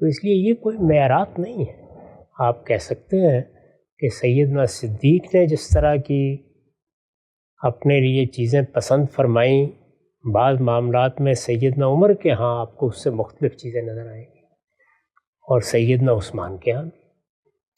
تو اس لیے یہ کوئی معیارات نہیں ہے۔ آپ کہہ سکتے ہیں کہ سیدنا صدیق نے جس طرح کی اپنے لیے چیزیں پسند فرمائیں، بعض معاملات میں سیدنا عمر کے ہاں آپ کو اس سے مختلف چیزیں نظر آئیں گی، اور سیدنا عثمان کے ہاں بھی۔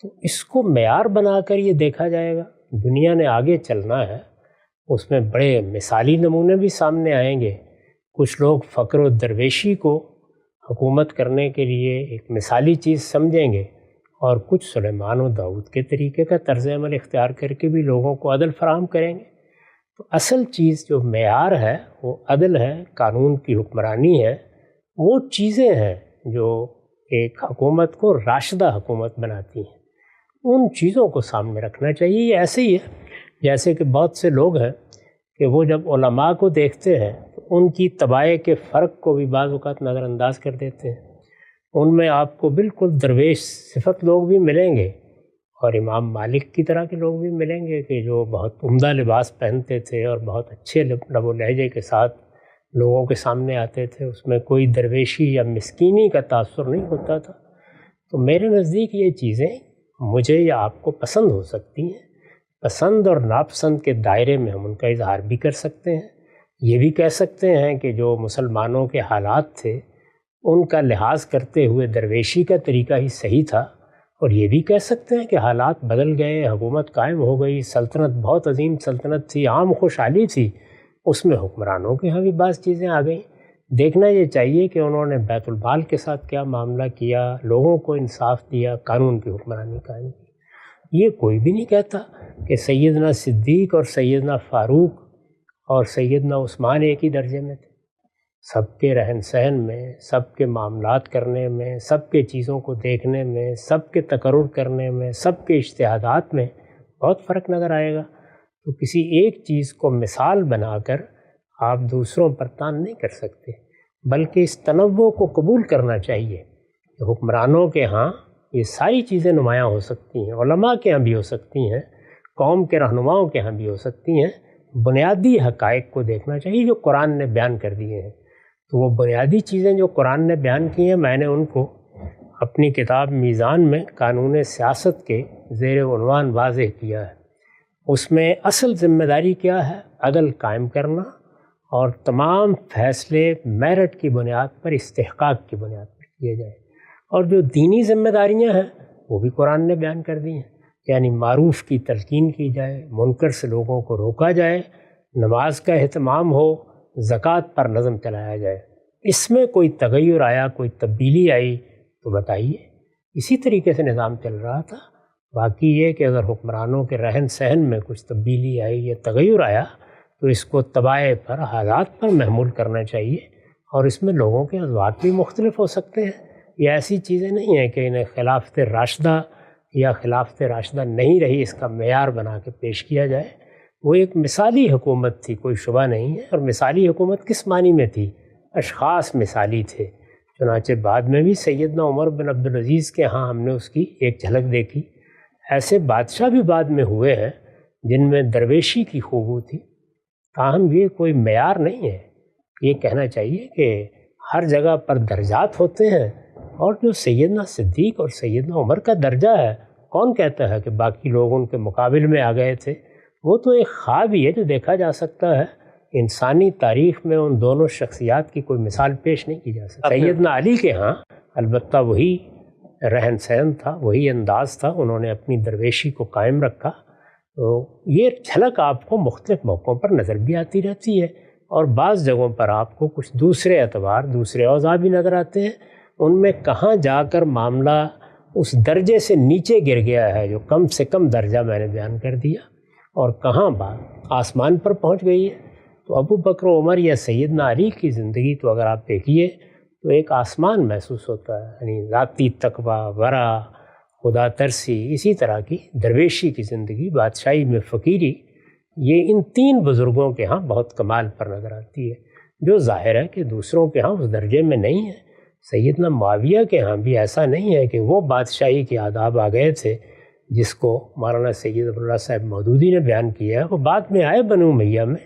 تو اس کو معیار بنا کر یہ دیکھا جائے گا۔ دنیا نے آگے چلنا ہے، اس میں بڑے مثالی نمونے بھی سامنے آئیں گے۔ کچھ لوگ فقر و درویشی کو حکومت کرنے کے لیے ایک مثالی چیز سمجھیں گے، اور کچھ سلیمان و داؤد کے طریقے کا طرز عمل اختیار کر کے بھی لوگوں کو عدل فراہم کریں گے۔ تو اصل چیز جو معیار ہے وہ عدل ہے، قانون کی حکمرانی ہے، وہ چیزیں ہیں جو ایک حکومت کو راشدہ حکومت بناتی ہیں۔ ان چیزوں کو سامنے رکھنا چاہیے۔ یہ ایسے ہی ہے جیسے کہ بہت سے لوگ ہیں کہ وہ جب علماء کو دیکھتے ہیں تو ان کی طبائع کے فرق کو بھی بعض اوقات نظر انداز کر دیتے ہیں۔ ان میں آپ کو بالکل درویش صفت لوگ بھی ملیں گے، اور امام مالک کی طرح کے لوگ بھی ملیں گے کہ جو بہت عمدہ لباس پہنتے تھے اور بہت اچھے لب و لہجے کے ساتھ لوگوں کے سامنے آتے تھے، اس میں کوئی درویشی یا مسکینی کا تاثر نہیں ہوتا تھا۔ تو میرے نزدیک یہ چیزیں مجھے یا آپ کو پسند ہو سکتی ہیں، پسند اور ناپسند کے دائرے میں ہم ان کا اظہار بھی کر سکتے ہیں۔ یہ بھی کہہ سکتے ہیں کہ جو مسلمانوں کے حالات تھے ان کا لحاظ کرتے ہوئے درویشی کا طریقہ ہی صحیح تھا، اور یہ بھی کہہ سکتے ہیں کہ حالات بدل گئے، حکومت قائم ہو گئی، سلطنت بہت عظیم سلطنت تھی، عام خوشحالی تھی، اس میں حکمرانوں کے ہاں بھی بعض چیزیں آ گئیں۔ دیکھنا یہ چاہیے کہ انہوں نے بیت المال کے ساتھ کیا معاملہ کیا، لوگوں کو انصاف دیا، قانون کی حکمرانی قائم کی۔ یہ کوئی بھی نہیں کہتا کہ سیدنا صدیق اور سیدنا فاروق اور سیدنا عثمان ایک ہی درجے میں تھے۔ سب کے رہن سہن میں، سب کے معاملات کرنے میں، سب کے چیزوں کو دیکھنے میں، سب کے تقرر کرنے میں، سب کے اجتہادات میں بہت فرق نظر آئے گا۔ تو کسی ایک چیز کو مثال بنا کر آپ دوسروں پر تان نہیں کر سکتے، بلکہ اس تنوع کو قبول کرنا چاہیے کہ حکمرانوں کے ہاں یہ ساری چیزیں نمایاں ہو سکتی ہیں، علماء کے ہاں بھی ہو سکتی ہیں، قوم کے رہنماؤں کے ہاں بھی ہو سکتی ہیں۔ بنیادی حقائق کو دیکھنا چاہیے جو قرآن نے بیان کر دیے ہیں۔ تو وہ بنیادی چیزیں جو قرآن نے بیان کی ہیں، میں نے ان کو اپنی کتاب میزان میں قانون سیاست کے زیر عنوان واضح کیا ہے۔ اس میں اصل ذمہ داری کیا ہے؟ عدل قائم کرنا، اور تمام فیصلے میرٹ کی بنیاد پر، استحقاق کی بنیاد پر کیے جائیں۔ اور جو دینی ذمہ داریاں ہیں وہ بھی قرآن نے بیان کر دی ہیں، یعنی معروف کی تلقین کی جائے، منکر سے لوگوں کو روکا جائے، نماز کا اہتمام ہو، زکوٰۃ پر نظم چلایا جائے۔ اس میں کوئی تغیر آیا، کوئی تبدیلی آئی تو بتائیے۔ اسی طریقے سے نظام چل رہا تھا۔ باقی یہ کہ اگر حکمرانوں کے رہن سہن میں کچھ تبدیلی آئی یا تغیر آیا تو اس کو طبائع پر، حالات پر محمول کرنا چاہیے، اور اس میں لوگوں کے اذواق بھی مختلف ہو سکتے ہیں۔ یہ ایسی چیزیں نہیں ہیں کہ انہیں خلافت راشدہ یا خلافت راشدہ نہیں رہی اس کا معیار بنا کے پیش کیا جائے۔ وہ ایک مثالی حکومت تھی، کوئی شبہ نہیں ہے۔ اور مثالی حکومت کس معنی میں تھی؟ اشخاص مثالی تھے۔ چنانچہ بعد میں بھی سیدنا عمر بن عبدالعزیز کے ہاں ہم نے اس کی ایک جھلک دیکھی۔ ایسے بادشاہ بھی بعد میں ہوئے ہیں جن میں درویشی کی خوبو تھی، تاہم یہ کوئی معیار نہیں ہے۔ یہ کہنا چاہیے کہ ہر جگہ پر درجات ہوتے ہیں، اور جو سیدنا صدیق اور سیدنا عمر کا درجہ ہے، کون کہتا ہے کہ باقی لوگ ان کے مقابل میں آ گئے تھے؟ وہ تو ایک خواب ہی ہے جو دیکھا جا سکتا ہے۔ انسانی تاریخ میں ان دونوں شخصیات کی کوئی مثال پیش نہیں کی جا سکتی۔ سیدنا علی کے ہاں البتہ وہی رہن سہن تھا، وہی انداز تھا، انہوں نے اپنی درویشی کو قائم رکھا۔ تو یہ جھلک آپ کو مختلف موقعوں پر نظر بھی آتی رہتی ہے، اور بعض جگہوں پر آپ کو کچھ دوسرے اعتبار، دوسرے اوضاع بھی نظر آتے ہیں۔ ان میں کہاں جا کر معاملہ اس درجے سے نیچے گر گیا ہے جو کم سے کم درجہ میں نے بیان کر دیا، اور کہاں بات آسمان پر پہنچ گئی ہے۔ تو ابو بکر و عمر یا سیدنا علی کی زندگی تو اگر آپ دیکھیے تو ایک آسمان محسوس ہوتا ہے، یعنی ذاتی تقویٰ، ورع، خدا ترسی، اسی طرح کی درویشی کی زندگی، بادشاہی میں فقیری، یہ ان تین بزرگوں کے ہاں بہت کمال پر نظر آتی ہے، جو ظاہر ہے کہ دوسروں کے ہاں اس درجے میں نہیں ہے۔ سیدنا معاویہ کے ہاں بھی ایسا نہیں ہے کہ وہ بادشاہی کے آداب آ گئے تھے جس کو مولانا سید عبداللہ صاحب مودودی نے بیان کیا ہے۔ وہ بعد میں آئے بنو امیہ میں،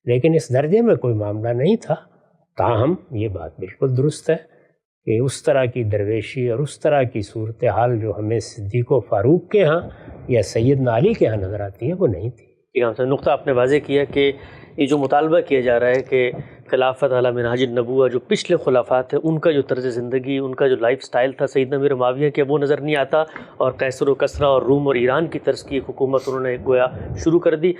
لیکن اس درجے میں کوئی معاملہ نہیں تھا۔ تاہم یہ بات بالکل درست ہے کہ اس طرح کی درویشی اور اس طرح کی صورتحال جو ہمیں صدیق و فاروق کے ہاں یا سیدنا علی کے ہاں نظر آتی ہے وہ نہیں تھی۔ نقطہ آپ نے واضح کیا کہ یہ جو مطالبہ کیا جا رہا ہے کہ خلافت علی منہاج النبوہ جو پچھلے خلافات ہیں ان کا جو طرز زندگی، ان کا جو لائف سٹائل تھا سیدنا امیر معاویہ کے، وہ نظر نہیں آتا، اور قیصر و کسریٰ اور روم اور ایران کی طرز کی ایک حکومت انہوں نے گویا شروع کر دی۔